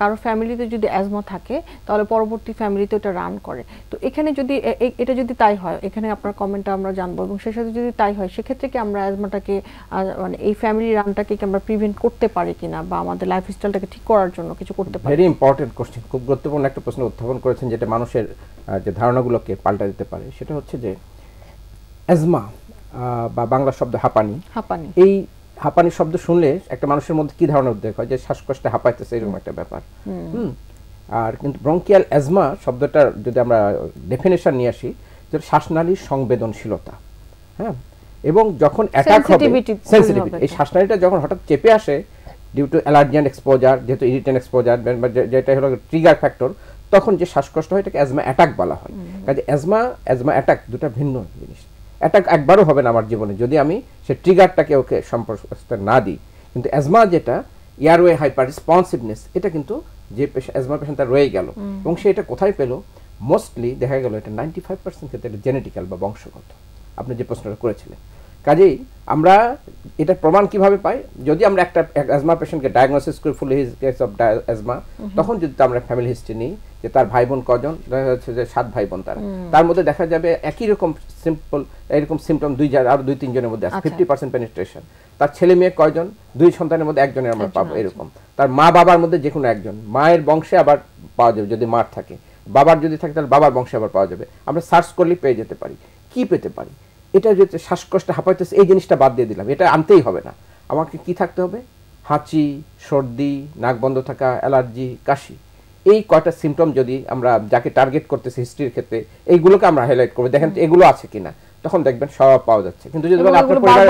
কারো ফ্যামিলিতে যদি অ্যাজমা থাকে তাহলে পরবর্তী ফ্যামিলিতে এটা রান করে। তো এখানে যদি এটা যদি তাই হয়, এখানে আপনার কমেন্টটা আমরা জানবো, এবং সেই সাথে যদি তাই হয় সেক্ষেত্রে কি আমরা অ্যাজমাটাকে মানে এই ফ্যামিলি রানটাকে কি আমরা প্রিভেন্ট করতে পারি কিনা, বা আমাদের লাইফস্টাইলটাকে ঠিক করার জন্য কিছু করতে পারি? ভেরি ইম্পর্টেন্ট কোশ্চেন, খুব গুরুত্বপূর্ণ একটা প্রশ্ন উত্থাপন করেছেন, যেটা মানুষের যে ধারণাগুলোকে পাল্টা দিতে পারে। সেটা হচ্ছে যে অ্যাজমা বা বাংলা শব্দ হাঁপানি, এই হাঁপানি শব্দ শুনলে একটা মানুষের মধ্যে কি ধারণা উদ্রেক হয়, যে শ্বাসকষ্টে হাঁপাইতেছে এরকম একটা ব্যাপার। আর কিন্তু ব্রঙ্কিয়াল অ্যাজমা শব্দটার যদি আমরা ডেফিনেশন নিয়ে আসি, যেটা শ্বাসনালীর সংবেদনশীলতা, হ্যাঁ, এবং যখন অ্যাটাক হবে সেনসিটিভিটি, এই শ্বাসনালীটা যখন হঠাৎ চেপে আসে ডিউ টু অ্যালার্জেন এক্সপোজার, যেহেতু ইরিটেন এক্সপোজার যেটা হলো ট্রিগার ফ্যাক্টর, তখন যে শ্বাসকষ্ট হয় এটাকে অ্যাজমা অ্যাটাক বলা হয়। কাজে অ্যাজমা অ্যাটাক দুটো ভিন্ন জিনিস। অ্যাটাক একবারও হবে না আমার জীবনে যদি আমি সে ট্রিগারটাকে ওকে সম্পর্ক না দিই, কিন্তু অ্যাজমা যেটা এয়ারওয়ে হাইপার রেসপন্সিভনেস, এটা কিন্তু যে অ্যাজমা পেশেন্ট তার রয়ে গেল, এবং সে এটা কোথায় পেল, মোস্টলি দেখা গেল এটা 95% ক্ষেত্রে এটা জেনেটিক্যাল বা বংশগত, আপনি যে প্রশ্নটা করেছিলেন। কাজেই আমরা এটা প্রমাণ কিভাবে পাই, যদি আমরা একটা অ্যাজমা পেশেন্টকে ডায়াগনোসিস করি ফুল কেস অফ অ্যাজমা, তখন যদি আমরা ফ্যামিলি হিস্ট্রি নিই যে তার ভাই বোন কজন, দেখা যাচ্ছে যে 7 ভাই বোন, তার মধ্যে দেখা যাবে একই রকম এরকম সিমটম আরো 2-3 জনের মধ্যে আছে, 50% পেনিট্রেশন। তার ছেলে মেয়ে কয়জন, 2 সন্তানের মধ্যে একজনের আমরা পাবো এরকম। তার মা বাবার মধ্যে যে কোনো একজন, মায়ের বংশে আবার পাওয়া যাবে যদি মার থাকে, বাবার যদি থাকে তাহলে বাবার বংশে আবার পাওয়া যাবে। আমরা সার্চ করলেই পেয়ে যেতে পারি। কি পেতে পারি, এটা যে শ্বাসকষ্ট হাঁপাইতেছে এই জিনিসটা বাদ দিয়ে দিলাম, এটা আনতেই হবে না। আমাকে কি থাকতে হবে, হাঁচি, সর্দি, নাক বন্ধ থাকা, অ্যালার্জি, কাশি, এই কয়টা সিমটম যদি আমরা যাকে টার্গেট করতেছি হিস্ট্রির ক্ষেত্রে, এইগুলোকে আমরা হাইলাইট করবো, দেখেন এগুলো আছে কিনা, তখন দেখবেন সব পাওয়া যাচ্ছে। কিন্তু যদি আপনার পরিবার,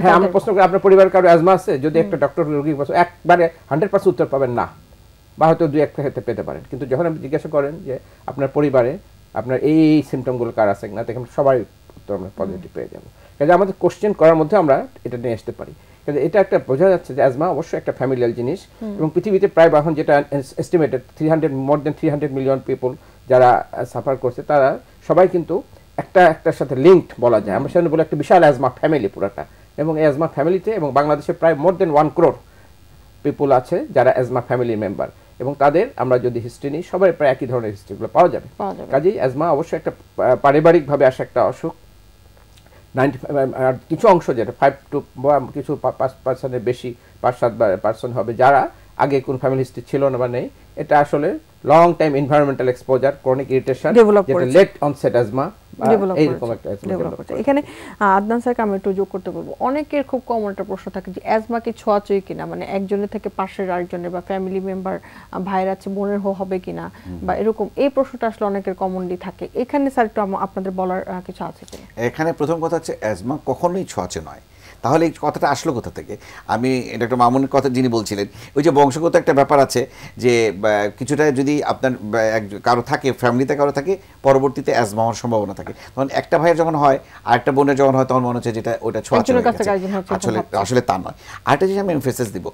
হ্যাঁ আমরা প্রশ্ন করি আপনার পরিবারের কারো অ্যাজমা আছে, যদি একটা ডক্টর রোগী একবারে 100% উত্তর পাবেন না, বা হয়তো 2-1টা ক্ষেত্রে পেতে পারেন। কিন্তু যখন আপনি জিজ্ঞাসা করেন যে আপনার পরিবারে আপনার এই সিমটমগুলো কার আছে না, দেখেন সবাই উত্তর আমরা পজিটিভ পেয়ে যাবো। কাজে আমাদের কোশ্চেন করার মধ্যে আমরা এটা নিয়ে আসতে পারি। কাজে এটা একটা বোঝা যাচ্ছে যে অ্যাজমা অবশ্যই একটা ফ্যামিলিয়াল জিনিস, এবং পৃথিবীতে প্রায় এখন যেটা এস্টিমেটেড মোর দেন 300 মিলিয়ন পিপল যারা সাফার করছে, তারা সবাই কিন্তু একটার সাথে লিঙ্কড বলা যায়। আমরা সেখানে বলে একটা বিশাল অ্যাজমা ফ্যামিলি পুরাটা, এবং এই অ্যাজমা ফ্যামিলিতে এবং বাংলাদেশে প্রায় মোর দেন 1 crore পিপল আছে যারা অ্যাজমা ফ্যামিলি মেম্বার, এবং তাদের আমরা যদি হিস্ট্রি নিই সবাই প্রায় একই ধরনের হিস্ট্রিগুলো পাওয়া যাবে। কাজেই অ্যাজমা অবশ্যই একটা পারিবারিকভাবে আসা একটা অসুখ। 95 আর কিছু অংশ যেটা 5 to কিছু 5% বেশি 5-7% হবে যারা আগে কোন ফ্যামিলি হিস্ট্রি ছিল না বা নেই, এটা আসলে long time environmental exposure, chronic irritation, যেটা লেট অনসেট অ্যাজমা, এইরকম একটা ডেভেলপ করছে। এখানে আদনান স্যারকে আমি একটু যোগ করতে বলবো, অনেকের খুব কমন একটা প্রশ্ন থাকে যে অ্যাজমা কি ছোঁয়াছুঁয়ি কিনা, মানে একজনের থেকে পাশের আরেকজনের বা ফ্যামিলি মেম্বার, ভাইয়ের আছে বোনের হবে কিনা, বা এরকম এই প্রশ্নটা আসলে অনেকের কমনলি থাকে। এখানে স্যার একটু আপনাদের বলার কিছু আছে কিনা? এখানে প্রথম কথা হচ্ছে অ্যাজমা কখনোই ছোঁয়াচে নয়। তাহলে এই কথাটা আসলো কোথা থেকে? আমি ডক্টর মামুনের কথা যিনি বলছিলেন, ওই যে বংশগত একটা ব্যাপার আছে, যে কিছুটা যদি আপনার কারো থাকে, ফ্যামিলিতে কারো থাকে, পরবর্তীতে অ্যাজমা হওয়ার সম্ভাবনা থাকে। তখন একটা ভাইয়ের যখন হয় আর একটা বোনের যখন হয়, তখন মনে হচ্ছে যেটা ওটা ছোঁয়াচে, আসলে তা নয়। আরেকটা জিনিস আমি এমফেসিস দিব,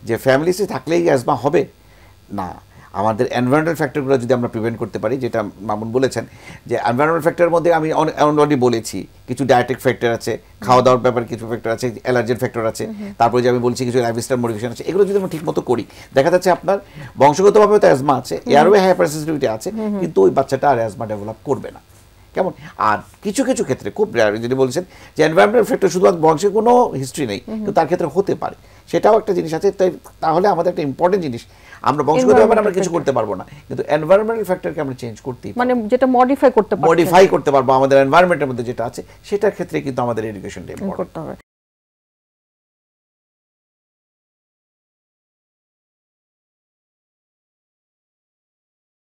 যে ফ্যামিলিতে থাকলেই অ্যাজমা হবে না। আমাদের এনভায়রনমেন্টাল ফ্যাক্টরগুলো যদি আমরা প্রিভেন্ট করতে পারি, যেটা মামুন বলেছেন, যে এনভায়রনমেন্টাল ফ্যাক্টরের মধ্যে আমি অলরেডি বলেছি কিছু ডায়েটিক ফ্যাক্টর আছে, খাওয়া দাওয়ার ব্যাপারে কিছু ফ্যাক্টর আছে, অ্যালার্জেন ফ্যাক্টর আছে, তারপরে যে আমি বলছি কিছু লাইফস্টাইল মডিফিকেশন আছে, এগুলো যদি আমরা ঠিক মতো করি, দেখা যাচ্ছে আপনার বংশগতভাবে তো অ্যাজমা আছে, এয়ারওয়ে হাইপারসেনসিটিভিটি আছে, কিন্তু ওই বাচ্চাটা আর অ্যাজমা ডেভেলপ করবে না। কেমন? আর কিছু কিছু ক্ষেত্রে খুব রেয়ার, যদি বলছেন যে এনভায়রনমেন্টাল ফ্যাক্টর শুধুমাত্র বংশে কোনো হিস্ট্রি নেই, কিন্তু তার ক্ষেত্রে হতে পারে, সেটাও একটা জিনিস আছে। তাহলে আমাদের একটা ইম্পর্টেন্ট জিনিস, আমরা বংশগত ব্যাপারে আমরা কিছু করতে পারবো না, কিন্তু এনভায়রনমেন্টাল ফ্যাক্টরকে আমরা চেঞ্জ করতেই, মানে যেটা মডিফাই করতে পারবো আমাদের এনভায়রনমেন্টের মধ্যে যেটা আছে, সেটার ক্ষেত্রে কিন্তু আমাদের এডুকেশনটা ইম্পর্টেন্ট করতে হবে।